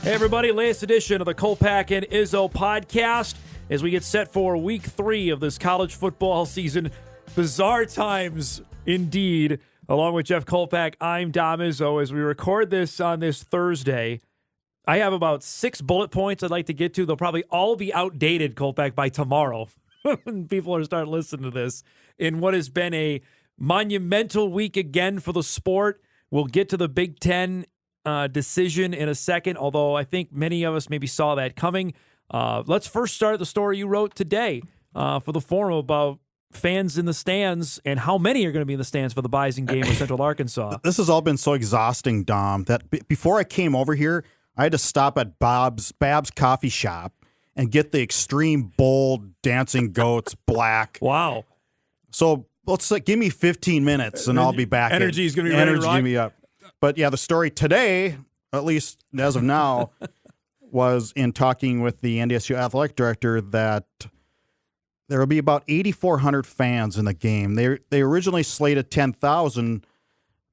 Hey, everybody, latest edition of the Kolpack and Izzo podcast as we get set for week 3 of this college football season. Bizarre times indeed. Along with Jeff Kolpack, I'm Dom Izzo. As we record this on this Thursday, I have about 6 bullet points I'd like to get to. They'll probably all be outdated, Kolpack, by tomorrow when people are starting to listen to this. In what has been a monumental week again for the sport. We'll get to the Big Ten decision in a second, although I think many of us maybe saw that coming. Let's first start the story you wrote today for the Forum about fans in the stands and how many are going to be in the stands for the Bison game with Central Arkansas. This has all been so exhausting, Dom, that before I came over here, I had to stop at Bab's Coffee Shop and get the extreme bold dancing goats black. Wow. So let's give me 15 minutes and I'll be back. Energy is going to be ready to rock. Energy me up. But yeah, the story today, at least as of now, was in talking with the NDSU athletic director that there will be about 8,400 fans in the game. They originally slated 10,000,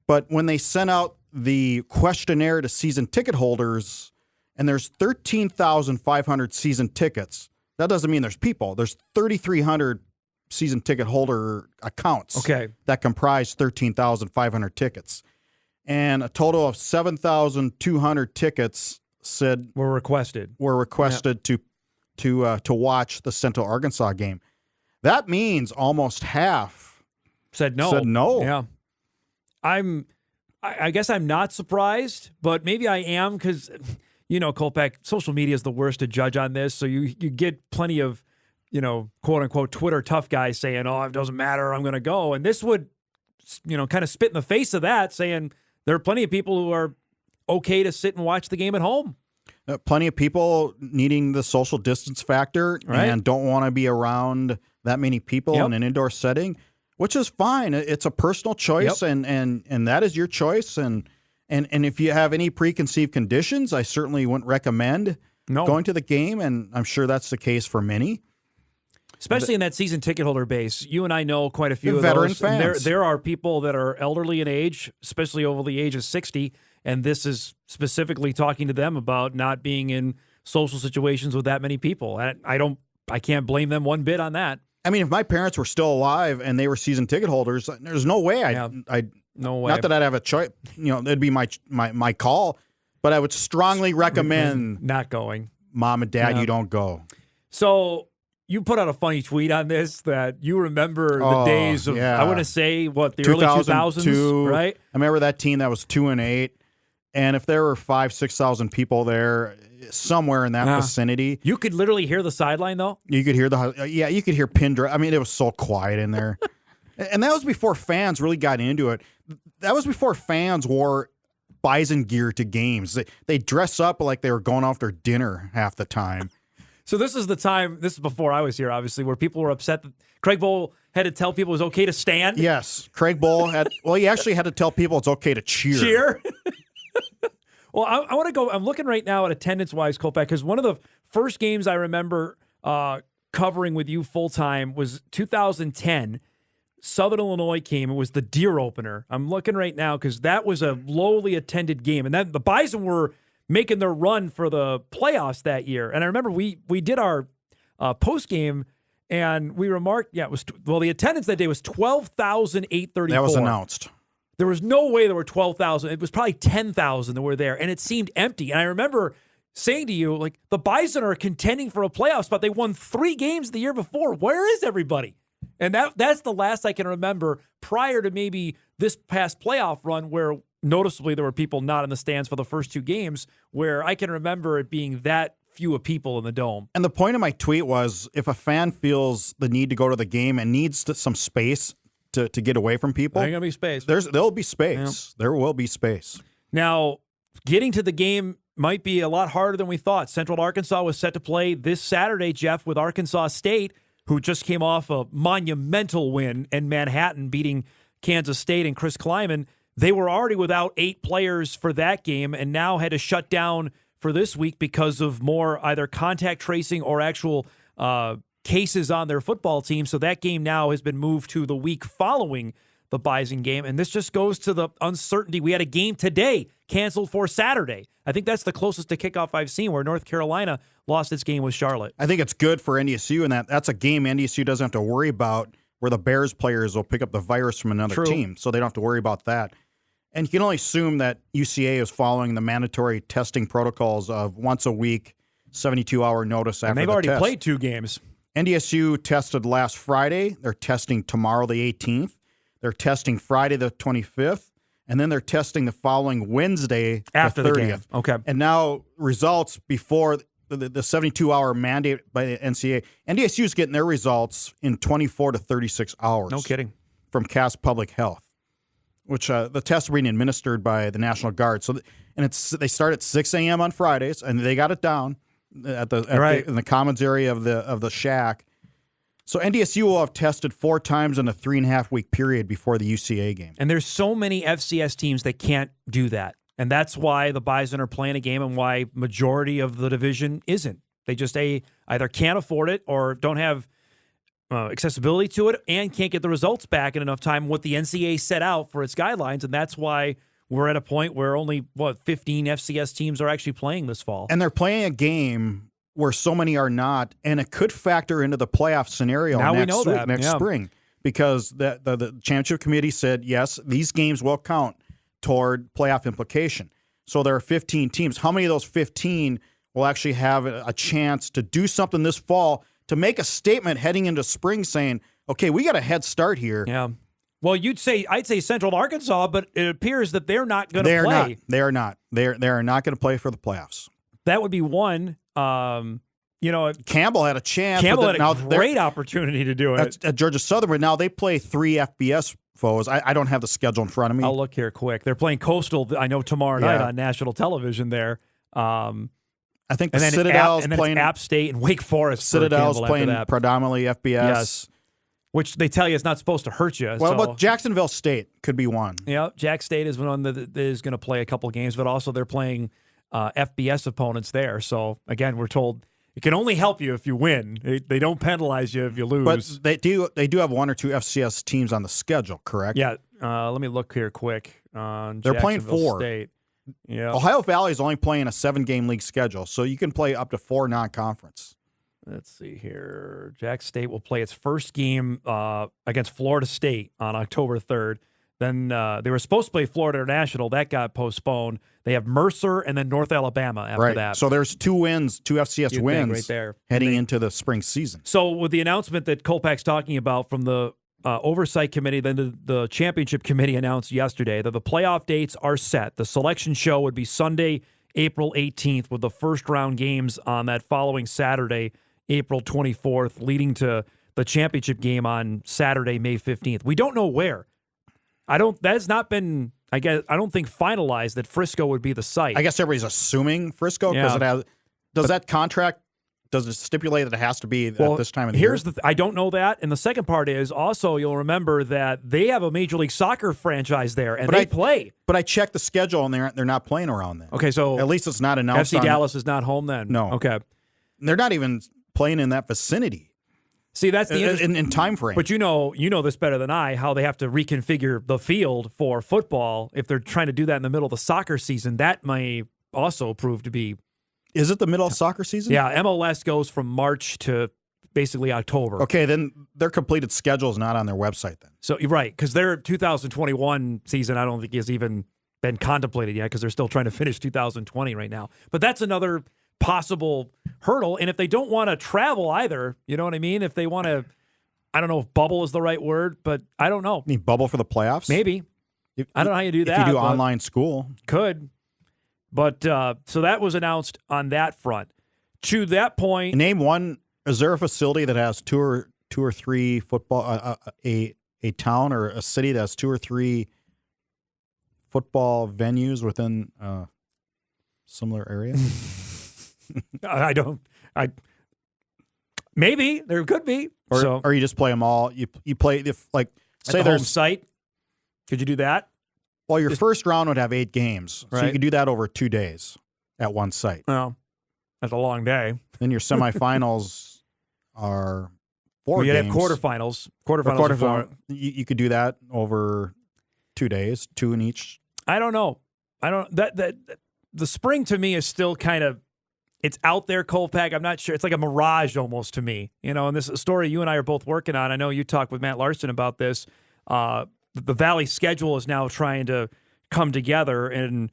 but when they sent out the questionnaire to season ticket holders, and there's 13,500 season tickets, that doesn't mean there's people. There's 3,300 season ticket holder accounts that comprise 13,500 tickets. And a total of 7,200 tickets were requested to watch the Central Arkansas game. That means almost half said no. Yeah, I guess I'm not surprised, but maybe I am because Kolpack, social media is the worst to judge on this. So you get plenty of quote unquote Twitter tough guys saying, "Oh, it doesn't matter, I'm going to go," and this would kind of spit in the face of that, saying there are plenty of people who are okay to sit and watch the game at home. Plenty of people needing the social distance factor and don't want to be around that many people in an indoor setting, which is fine. It's a personal choice, and that is your choice. And if you have any preconceived conditions, I certainly wouldn't recommend going to the game, and I'm sure that's the case for many. Especially in that season ticket holder base. You and I know quite a few of veteran those. fans. There are people that are elderly in age, especially over the age of 60, and this is specifically talking to them about not being in social situations with that many people. I can't blame them one bit on that. I mean, if my parents were still alive and they were season ticket holders, there's no way no way. Not that I'd have a choice. It'd be my call, but I would strongly recommend not going. Mom and Dad, you don't go. So you put out a funny tweet on this that you remember the days of, I want to say, the early 2000s, right? I remember that team that was 2-8, and if there were 5,000-6,000 people there, somewhere in that vicinity, you could literally hear the sideline, though. You could hear you could hear pin drop. I mean, it was so quiet in there, and that was before fans really got into it. That was before fans wore Bison gear to games. They dress up like they were going off their dinner half the time. So this is the time, this is before I was here, obviously, where people were upset that Craig Bowl had to tell people it was okay to stand. Yes, Craig Bowl he actually had to tell people it's okay to cheer. Cheer? Well, I want to go, I'm looking right now at attendance-wise, Kolpack, because one of the first games I remember covering with you full-time was 2010. Southern Illinois came. It was the Deer opener. I'm looking right now because that was a lowly attended game. And then the Bison were making their run for the playoffs that year. And I remember we did our post game, and we remarked, the attendance that day was 12,834. That was announced. There was no way there were 12,000. It was probably 10,000 that were there, and it seemed empty. And I remember saying to you, the Bison are contending for a playoff spot. They won 3 games the year before. Where is everybody? And that's the last I can remember prior to maybe this past playoff run where noticeably there were people not in the stands for the first 2 games, where I can remember it being that few of people in the dome. And the point of my tweet was, if a fan feels the need to go to the game and needs some space to get away from people, there's going to be space. There'll be space. Yeah. There will be space. Now, getting to the game might be a lot harder than we thought. Central Arkansas was set to play this Saturday, Jeff, with Arkansas State, who just came off a monumental win in Manhattan, beating Kansas State and Chris Kleiman. They were already without 8 players for that game and now had to shut down for this week because of more either contact tracing or actual cases on their football team. So that game now has been moved to the week following the Bison game. And this just goes to the uncertainty. We had a game today canceled for Saturday. I think that's the closest to kickoff I've seen, where North Carolina lost its game with Charlotte. I think it's good for NDSU, and that's a game NDSU doesn't have to worry about, where the Bears players will pick up the virus from another team, so they don't have to worry about that. And you can only assume that UCA is following the mandatory testing protocols of once a week, 72-hour notice after the test. And they've already played 2 games. NDSU tested last Friday. They're testing tomorrow, the 18th. They're testing Friday, the 25th. And then they're testing the following Wednesday, after the 30th. The game. Okay. And now results before the 72-hour mandate by the NCAA. NDSU is getting their results in 24 to 36 hours. No kidding. From Cass Public Health, which the tests are being administered by the National Guard. So, they start at 6 a.m. on Fridays, and they got it down in the commons area of the shack. So NDSU will have tested 4 times in a 3.5-week period before the UCA game. And there's so many FCS teams that can't do that. And that's why the Bison are playing a game and why majority of the division isn't. They just either can't afford it or don't have accessibility to it and can't get the results back in enough time what the NCAA set out for its guidelines. And that's why we're at a point where only, 15 FCS teams are actually playing this fall. And they're playing a game where so many are not, and it could factor into the playoff scenario next spring, because the championship committee said, yes, these games will count toward playoff implication. So there are 15 teams. How many of those 15 will actually have a chance to do something this fall to make a statement heading into spring saying, okay, we got a head start here? Yeah. Well, I'd say Central Arkansas, but it appears that they're not going to play. They are not. They are not going to play for the playoffs. That would be one. Campbell had a chance. Campbell had a great opportunity to do it at Georgia Southern, but now they play 3 FBS foes. I don't have the schedule in front of me. I'll look here quick. They're playing Coastal, I know, tomorrow night on national television there. I think the Citadel's playing App State and Wake Forest. Citadel's playing predominantly FBS. Yes. Which they tell you is not supposed to hurt you. Well, but Jacksonville State could be one. Yeah, Jack State is one that is going to play a couple games, but also they're playing FBS opponents there. So, again, we're told it can only help you if you win. They don't penalize you if you lose. But they do have 1 or 2 FCS teams on the schedule, correct? Yeah. Let me look here quick. They're playing 4. State. Yeah. Ohio Valley is only playing a 7-game league schedule, so you can play up to 4 non-conference. Let's see here. Jack State will play its first game against Florida State on October 3rd. Then they were supposed to play Florida International. That got postponed. They have Mercer and then North Alabama after that. So there's 2 wins, 2 FCS wins right there heading into the spring season. So with the announcement that Kolpack's talking about from the Oversight Committee, then the Championship Committee announced yesterday that the playoff dates are set. The selection show would be Sunday, April 18th, with the first round games on that following Saturday, April 24th, leading to the championship game on Saturday, May 15th. We don't know where. That has not been, I don't think finalized that Frisco would be the site. I guess everybody's assuming Frisco because that contract, does it stipulate that it has to be at this time of the year? I don't know that. And the second part is also, you'll remember that they have a Major League Soccer franchise there, and they play. But I checked the schedule, and they're not playing around then. Okay, so at least it's not announced. FC Dallas is not home then? No. Okay. They're not even playing in that vicinity. See, that's the in time frame. But you know this better than I, how they have to reconfigure the field for football. If they're trying to do that in the middle of the soccer season, that may also prove to be. Is it the middle of soccer season? Yeah, MLS goes from March to basically October. Okay, then their completed schedule is not on their website then. So you're right, because their 2021 season I don't think has even been contemplated yet, because they're still trying to finish 2020 right now. But that's another possible hurdle. And if they don't want to travel either, you know what I mean? If they want to, I don't know if bubble is the right word, but I don't know. You mean bubble for the playoffs? Maybe. I don't know how you do that. If you do online school. Could. But so that was announced on that front. To that point. Name one. Is there a facility that has two or three football, a town or a city that has 2 or 3 football venues within a similar area? Maybe there could be, or you just play them all. You play say there's home site. Could you do that? Well, your first round would have 8 games, right. So you could do that over 2 days at one site. Well, that's a long day. Then your semifinals are 4 You'd games. have quarterfinals. Or Quarterfinals. You could do that over 2 days, 2 in each. I don't know. That the spring to me is still kind of, it's out there, Kolpack. I'm not sure. It's like a mirage almost to me. And this is a story you and I are both working on. I know you talked with Matt Larson about this. The Valley schedule is now trying to come together, and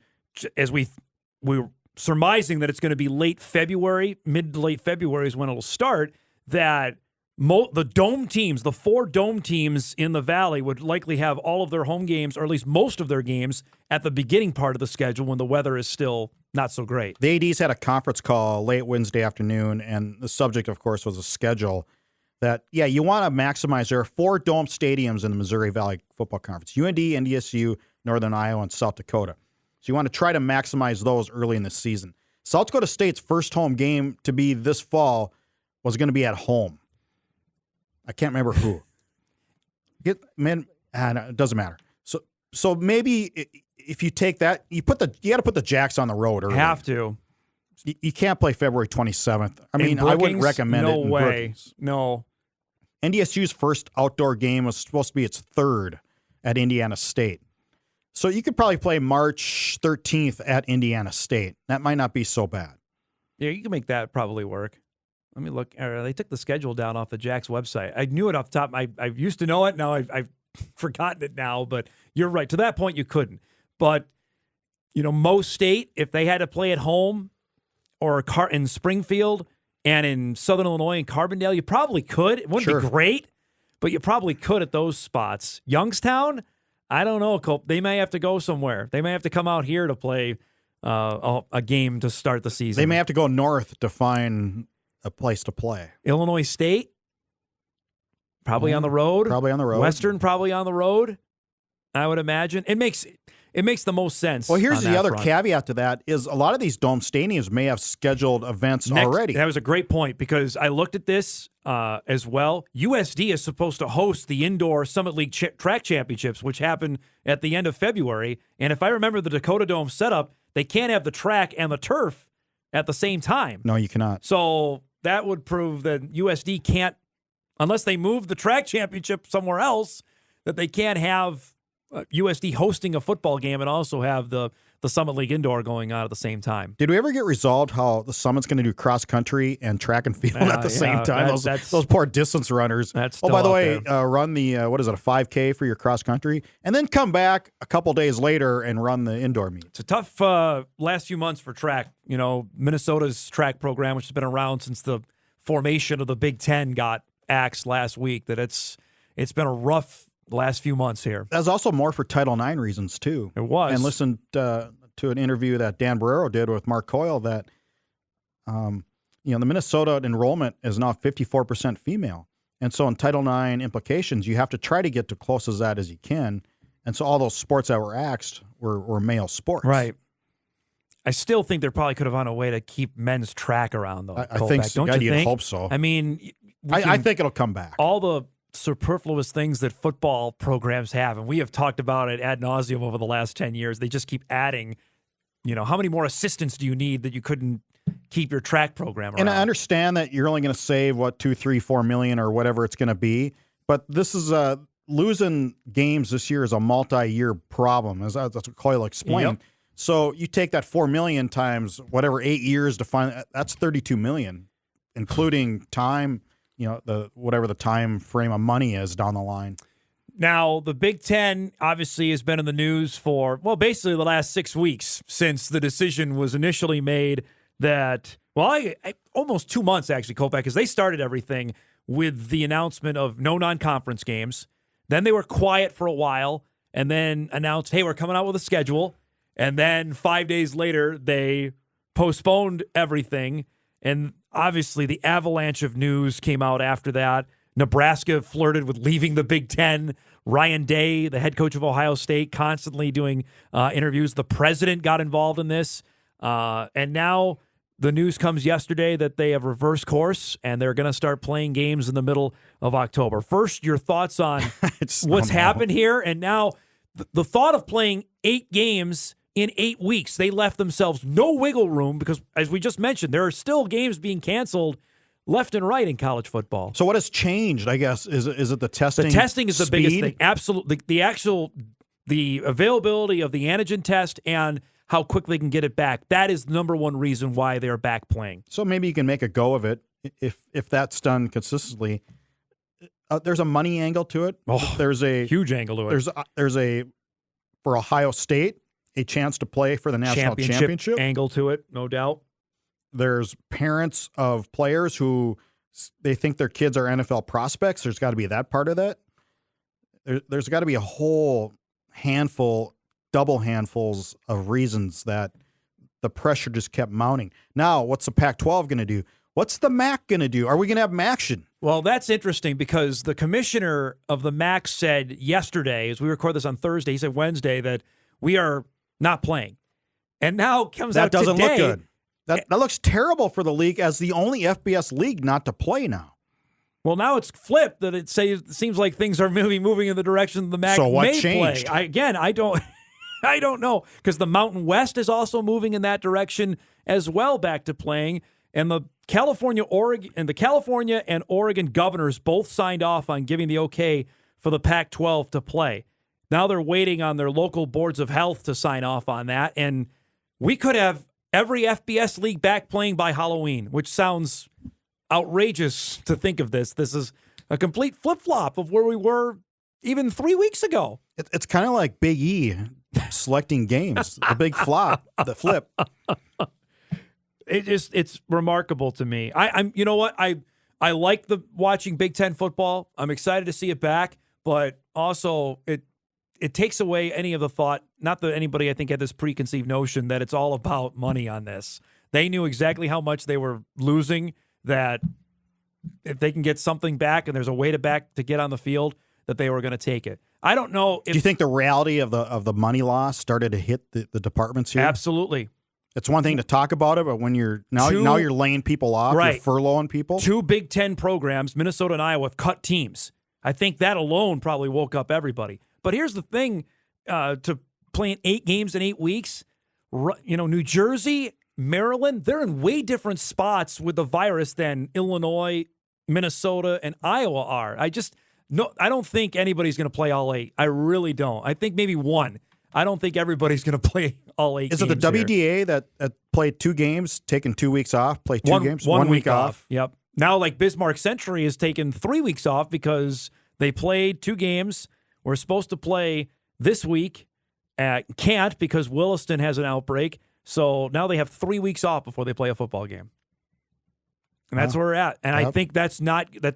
as we're surmising that it's going to be late February, mid to late February is when it'll start, that the dome teams, the 4 dome teams in the Valley would likely have all of their home games, or at least most of their games, at the beginning part of the schedule when the weather is still not so great. The ADs had a conference call late Wednesday afternoon, and the subject, of course, was a schedule that, you want to maximize. There are 4 dome stadiums in the Missouri Valley Football Conference: UND, NDSU, Northern Iowa, and South Dakota. So you want to try to maximize those early in the season. South Dakota State's first home game to be this fall was going to be at home. I can't remember who. It doesn't matter. So maybe if you take that, you got to put the Jacks on the road early. Have to. You can't play February 27th. I mean, I wouldn't recommend it. No way. No. NDSU's first outdoor game was supposed to be its 3rd at Indiana State. So you could probably play March 13th at Indiana State. That might not be so bad. Yeah, you can make that probably work. Let me look. They took the schedule down off the Jacks website. I knew it off the top. I used to know it. Now I've forgotten it now. But you're right. To that point, you couldn't. But, Mo State, if they had to play at home or in Springfield and in Southern Illinois and Carbondale, you probably could. It wouldn't be great, but you probably could at those spots. Youngstown, I don't know, Cope. They may have to go somewhere. They may have to come out here to play a game to start the season. They may have to go north to find a place to play. Illinois State, probably on the road. Probably on the road. Western, probably on the road, I would imagine. It makes the most sense. Well, here's the other caveat to that is a lot of these dome stadiums may have scheduled events already. That was a great point because I looked at this as well. USD is supposed to host the Indoor Summit League Track Championships, which happen at the end of February. And if I remember the Dakota Dome setup, they can't have the track and the turf at the same time. No, you cannot. So that would prove that USD can't, unless they move the track championship somewhere else, that they can't have USD hosting a football game and also have the Summit League Indoor going on at the same time. Did we ever get resolved how the Summit's going to do cross country and track and field at the same time? Those poor distance runners. By the way, run the, a 5K for your cross country and then come back a couple days later and run the indoor meet. It's a tough last few months for track. Minnesota's track program, which has been around since the formation of the Big Ten, got axed last week. That it's been a rough last few months here. That's also more for Title IX reasons, too. It was. And listened to an interview that Dan Barrero did with Mark Coyle that, the Minnesota enrollment is now 54% female. And so in Title IX implications, you have to try to get to close as that as you can. And so all those sports that were axed were male sports. Right. I still think there probably could have found a way to keep men's track around, though. I think so. Don't you think? Hope so. I mean, I think it'll come back. All the superfluous things that football programs have, and we have talked about it ad nauseum over the last 10 years. They just keep adding, how many more assistants do you need that you couldn't keep your track program around? And I understand that you're only going to save, $2, $3, $4 million or whatever it's going to be, but this is losing games this year is a multi-year problem, as that's what Coyle explained. Yep. So you take that $4 million times whatever 8 years to find, that's $32 million, including time, whatever the time frame of money is down the line. Now, the Big Ten obviously has been in the news for, basically the last 6 weeks since the decision was initially made that, almost 2 months actually, Kolpack, because they started everything with the announcement of no non-conference games. Then they were quiet for a while and then announced, hey, we're coming out with a schedule. And then 5 days later, they postponed everything. And obviously, the avalanche of news came out after that. Nebraska flirted with leaving the Big Ten. Ryan Day, the head coach of Ohio State, constantly doing interviews. The president got involved in this. And now the news comes yesterday that they have reversed course and they're going to start playing games in the middle of October. First, your thoughts on what's happened here. And now the thought of playing 8 games in 8 weeks, they left themselves no wiggle room because, as we just mentioned, there are still games being canceled left and right in college football. So what has changed, I guess, is it the testing? The testing is the speed? biggest thing. Absolutely. The availability of the antigen test and how quickly they can get it back. That is the number one reason why they're back playing. So maybe you can make a go of it if that's done consistently. There's a money angle to it. Oh, there's a huge angle to it. There's a for Ohio State a chance to play for the national championship angle to it, no doubt. There's parents of players who they think their kids are NFL prospects. There's got to be that part of that. There's got to be a whole double handfuls of reasons that the pressure just kept mounting. Now, what's the Pac-12 going to do? What's the MAC going to do? Are we going to have MACtion? Well, that's interesting because the commissioner of the MAC said yesterday, as we record this on Thursday, he said Wednesday that we are not playing. And now it comes out today. That doesn't look good. That looks terrible for the league as the only FBS league not to play now. Well, now it's flipped that it seems like things are moving in the direction the MAC so what may changed? play. I don't know because the Mountain West is also moving in that direction as well, back to playing. And the California and Oregon governors both signed off on giving the okay for the Pac-12 to play. Now they're waiting on their local boards of health to sign off on that, and we could have every FBS league back playing by Halloween, which sounds outrageous to think of this. This is a complete flip-flop of where we were even 3 weeks ago. It's kind of like Big E selecting games, the big flop, the flip. It's remarkable to me. I'm you know what? I like watching Big Ten football. I'm excited to see it back, but also it takes away any of the thought, not that anybody I think had this preconceived notion that it's all about money on this. They knew exactly how much they were losing, that if they can get something back and there's a way to get on the field, that they were going to take it. I don't know. Do you think the reality of the money loss started to hit the departments here? Absolutely. It's one thing to talk about it, but when you're now you're laying people off, right. You're furloughing people. 2 Big Ten programs, Minnesota and Iowa, have cut teams. I think that alone probably woke up everybody. But here's the thing, to playing 8 games in 8 weeks, New Jersey, Maryland, they're in way different spots with the virus than Illinois, Minnesota, and Iowa are. I don't think anybody's going to play all 8. I really don't. I think maybe 1. I don't think everybody's going to play all 8 games. Is it the WDAY that played 2 games, taking 2 weeks off, play 2 games? 1 week off. Yep. Now, like Bismarck Century has taken 3 weeks off because they played 2 games. We're supposed to play this week. Can't because Williston has an outbreak. So now they have 3 weeks off before they play a football game. And that's where we're at. And I think that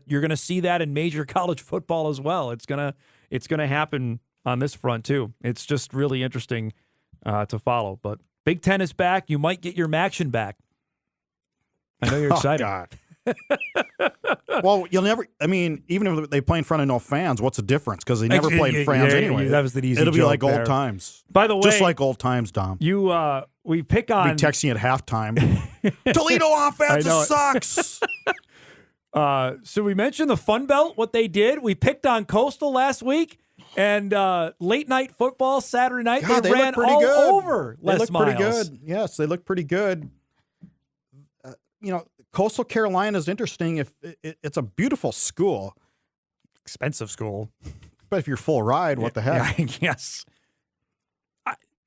you're going to see that in major college football as well. It's gonna happen on this front too. It's just really interesting to follow. But Big Ten is back. You might get your MACtion back. I know you're excited. Oh, God. Well, you'll never. I mean, even if they play in front of no fans, what's the difference? Because they never played in fans anyway. That was the easy. It'll be joke like there. old times. By the way, just like old times, Dom. We pick on. Be texting at halftime. Toledo offense sucks. So we mentioned the Fun Belt, what they did. We picked on Coastal last week, and late night football Saturday night. God, they ran all good. Over Les They look Miles. pretty good. Yes, they look pretty good. Coastal Carolina is interesting. If it's a beautiful school, expensive school, but if you're full ride, what the heck? Yeah, yes.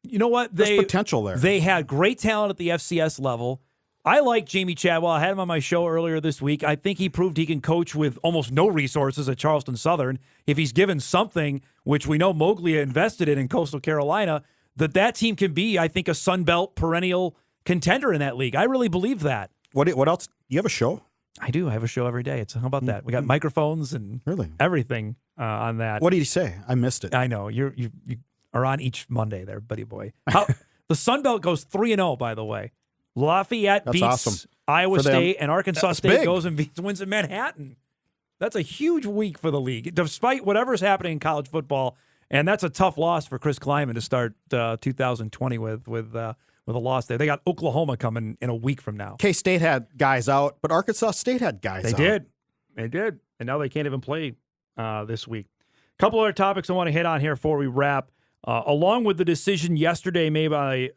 You know what? There's potential there. They had great talent at the FCS level. I like Jamie Chadwell. I had him on my show earlier this week. I think he proved he can coach with almost no resources at Charleston Southern. If he's given something, which we know Moglia invested in Coastal Carolina, that team can be, I think, a Sun Belt perennial contender in that league. I really believe that. What else? You have a show? I do. I have a show every day. How about that? We got microphones and everything on that. What did he say? I missed it. I know. You are on each Monday there, buddy boy. The Sun Belt goes 3-0, by the way. Lafayette beats awesome. Iowa State, and Arkansas State big. goes and wins in Manhattan. That's a huge week for the league, despite whatever's happening in college football. And that's a tough loss for Chris Kleiman to start 2020 with a loss there. They got Oklahoma coming in a week from now. K-State had guys out, but Arkansas State had guys out. They did. And now they can't even play this week. A couple other topics I want to hit on here before we wrap. Along with the decision yesterday made by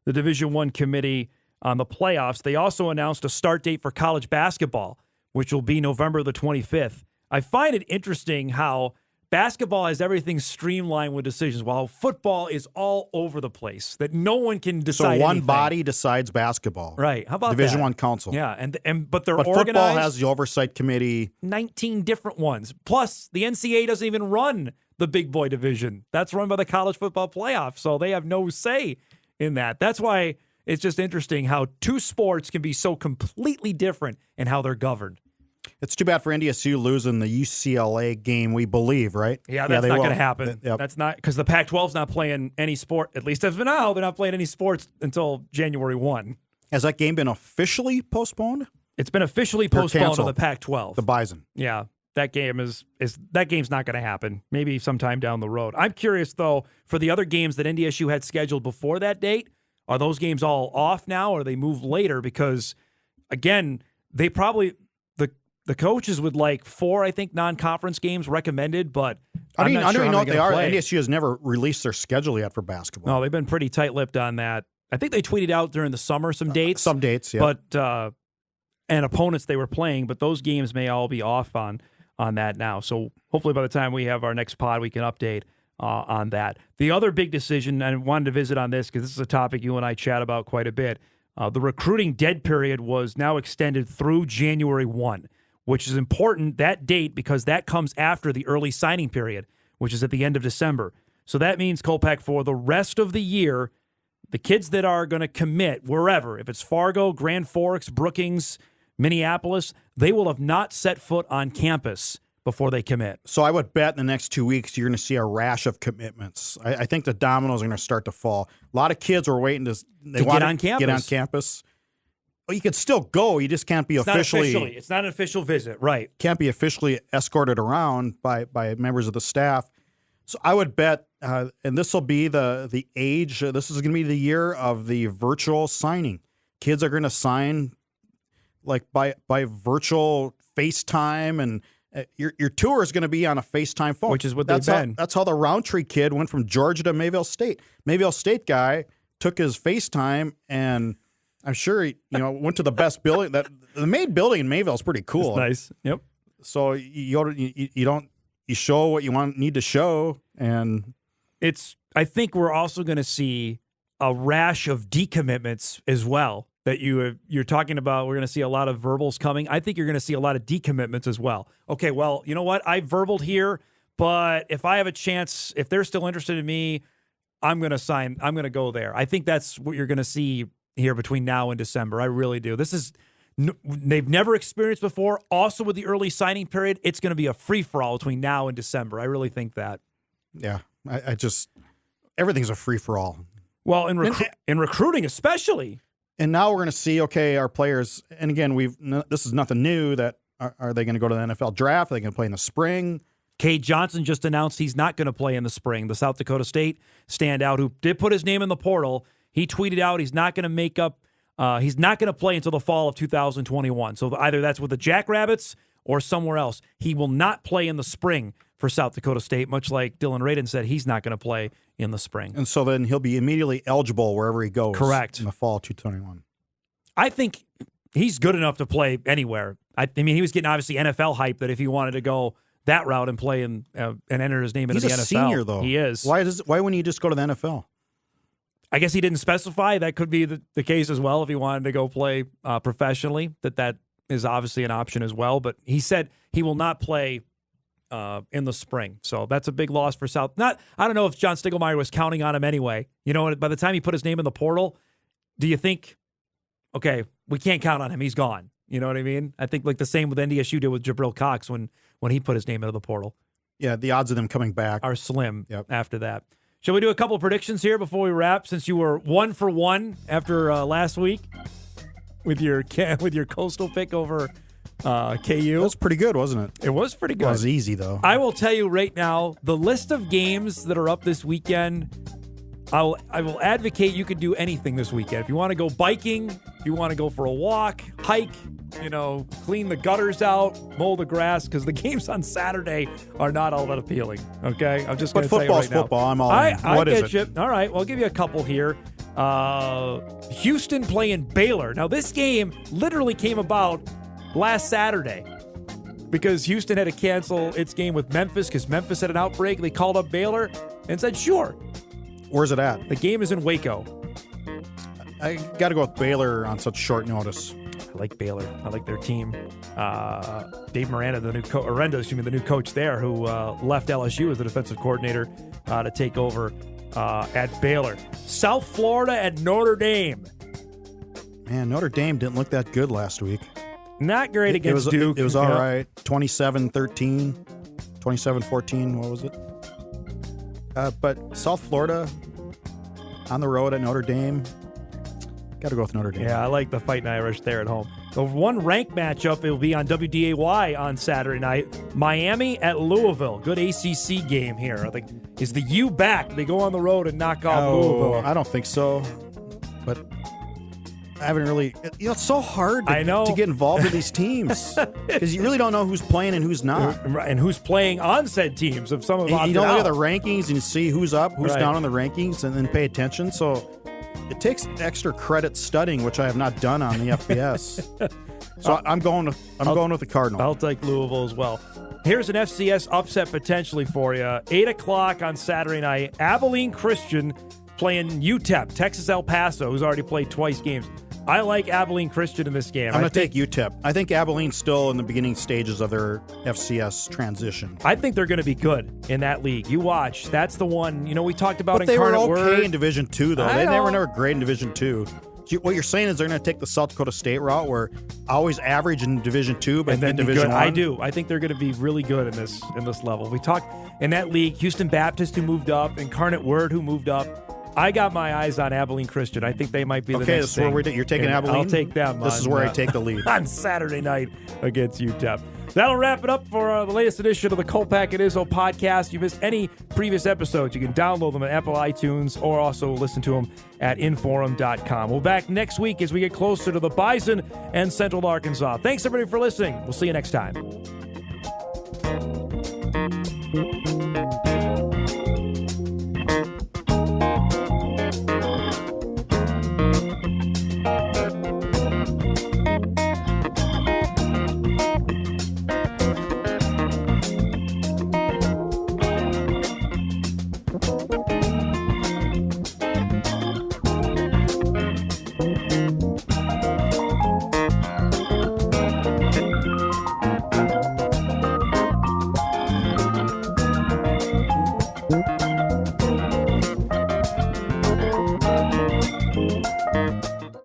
the Division I committee on the playoffs. They also announced a start date for college basketball, which will be November the 25th. I find it interesting how basketball has everything streamlined with decisions, while football is all over the place, that no one can decide So one anything. body decides basketball. Right. How about Division that? I council. Yeah, but they're But organized. football has the oversight committee. 19 different ones. Plus, the NCAA doesn't even run the big boy division. That's run by the college football playoff, so they have no say in that. That's why it's just interesting how two sports can be so completely different in how they're governed. It's too bad for NDSU losing the UCLA game, we believe, right? Yeah, that's they not will. going to happen. Yep. That's not, because the Pac-12's not playing any sport, at least as of now, they're not playing any sports until January 1. Has that game been officially postponed? It's been officially Or postponed canceled. to the Pac-12. The Bison. Yeah, that game that game's not going to happen. Maybe sometime down the road. I'm curious though, for the other games that NDSU had scheduled before that date, are those games all off now, or they move later? Because again, they probably the coaches would like 4, I think, non-conference games recommended, but I I'm don't not sure even know how what they're they gonna are. play. NDSU has never released their schedule yet for basketball. No, they've been pretty tight-lipped on that. I think they tweeted out during the summer some dates. Some dates, yeah. But and opponents they were playing, but those games may all be off on that now. So hopefully by the time we have our next pod, we can update on that. The other big decision, and I wanted to visit on this because this is a topic you and I chat about quite a bit, the recruiting dead period was now extended through January 1, which is important, that date, because that comes after the early signing period, which is at the end of December. So that means, Kolpack, for the rest of the year, the kids that are going to commit wherever, if it's Fargo, Grand Forks, Brookings, Minneapolis, they will have not set foot on campus before they commit. So I would bet in the next 2 weeks you're going to see a rash of commitments. I think the dominoes are going to start to fall. A lot of kids are waiting to get on campus. Get on campus. Well, you could still go. You just can't be officially. It's not an official visit, right? Can't be officially escorted around by members of the staff. So I would bet, and this will be the age. This is going to be the year of the virtual signing. Kids are going to sign like by virtual FaceTime, and your tour is going to be on a FaceTime phone, which is what they've been. That's how the Roundtree kid went from Georgia to Mayville State. Mayville State guy took his FaceTime, and I'm sure he went to the best building. The main building in Mayville is pretty cool. It's nice. Yep. So you show what you need to show, and I think we're also going to see a rash of decommitments as well. That you're talking about, we're going to see a lot of verbals coming. I think you're going to see a lot of decommitments as well. Okay, well, you know what? I verbaled here, but if I have a chance, if they're still interested in me, I'm going to sign. I'm going to go there. I think that's what you're going to see here between now and December. I really do. They've never experienced before. Also, with the early signing period, it's going to be a free-for-all between now and December. I really think that. Yeah, I just everything's a free-for-all. Well, in recruiting especially. And now we're going to see, okay, our players, and again, this is nothing new, that are they going to go to the NFL draft? Are they going to play in the spring? Cade Johnson just announced he's not going to play in the spring. The South Dakota State standout who did put his name in the portal, he tweeted out he's not going to play until the fall of 2021. So either that's with the Jackrabbits or somewhere else. He will not play in the spring for South Dakota State, much like Dylan Radin said he's not going to play in the spring. And so then he'll be immediately eligible wherever he goes. Correct. In the fall of 2021. I think he's good enough to play anywhere. I mean, he was getting obviously NFL hype that if he wanted to go that route and play and enter his name into the NFL. He's a senior, though. He is. Why wouldn't he just go to the NFL? I guess he didn't specify. That could be the case as well if he wanted to go play professionally, that is obviously an option as well. But he said he will not play in the spring. So that's a big loss for South. I don't know if John Stiegelmeier was counting on him anyway. By the time he put his name in the portal, do you think, okay, we can't count on him. He's gone. You know what I mean? I think like the same with NDSU did with Jabril Cox when he put his name into the portal. Yeah, the odds of them coming back are slim after that. Shall we do a couple of predictions here before we wrap, since you were 1 for 1 after last week with your Coastal pick over KU? That was pretty good, wasn't it? It was pretty good. It was easy, though. I will tell you right now, the list of games that are up this weekend, I will advocate you could do anything this weekend. If you want to go biking, if you want to go for a walk, hike, clean the gutters out, mow the grass, because the games on Saturday are not all that appealing. Okay, I'm just going to tell you right now. But football's football. I'm all in. I get you. All right, well, I'll give you a couple here. Houston playing Baylor. Now, this game literally came about last Saturday because Houston had to cancel its game with Memphis because Memphis had an outbreak. They called up Baylor and said, sure. Where's it at? The game is in Waco. I got to go with Baylor on such short notice. I like Baylor. I like their team. Dave Miranda, the new coach there, who left LSU as the defensive coordinator to take over at Baylor. South Florida at Notre Dame. Man, Notre Dame didn't look that good last week. Not great against Duke. It was all right. 27-13, 27-14, what was it? But South Florida on the road at Notre Dame, got to go with Notre Dame. Yeah, I like the Fighting Irish there at home. The one ranked matchup, it will be on WDAY on Saturday night. Miami at Louisville. Good ACC game here. I think is the U back. They go on the road and knock off Louisville. I don't think so. But I haven't really. It's so hard to get involved with these teams because you really don't know who's playing and who's not, and who's playing on said teams. If some of them, you don't look at the rankings and you see who's up, who's down on the rankings, and then pay attention. So it takes extra credit studying, which I have not done on the FBS. So I'm going with the Cardinal. I'll take Louisville as well. Here's an FCS upset potentially for you. 8 o'clock on Saturday night. Abilene Christian playing UTEP, Texas El Paso, who's already played twice games. I like Abilene Christian in this game. I'm going to take UTEP. I think Abilene's still in the beginning stages of their FCS transition. I think they're going to be good in that league. You watch. That's the one, we talked about but Incarnate Word. They were okay in Division II, though. They were never great in Division II. What you're saying is they're going to take the South Dakota State route where always average in Division II, but then Division I. I do. I think they're going to be really good in this level. We talked in that league, Houston Baptist who moved up, Incarnate Word who moved up. I got my eyes on Abilene Christian. I think they might be the next thing. Okay, this is where you're taking Abilene? I'll take them. This is where I take the lead. On Saturday night against UTEP. That'll wrap it up for the latest edition of the Kolpack and Izzo podcast. If you missed any previous episodes, you can download them at Apple iTunes or also listen to them at inforum.com. We'll be back next week as we get closer to the Bison and Central Arkansas. Thanks, everybody, for listening. We'll see you next time.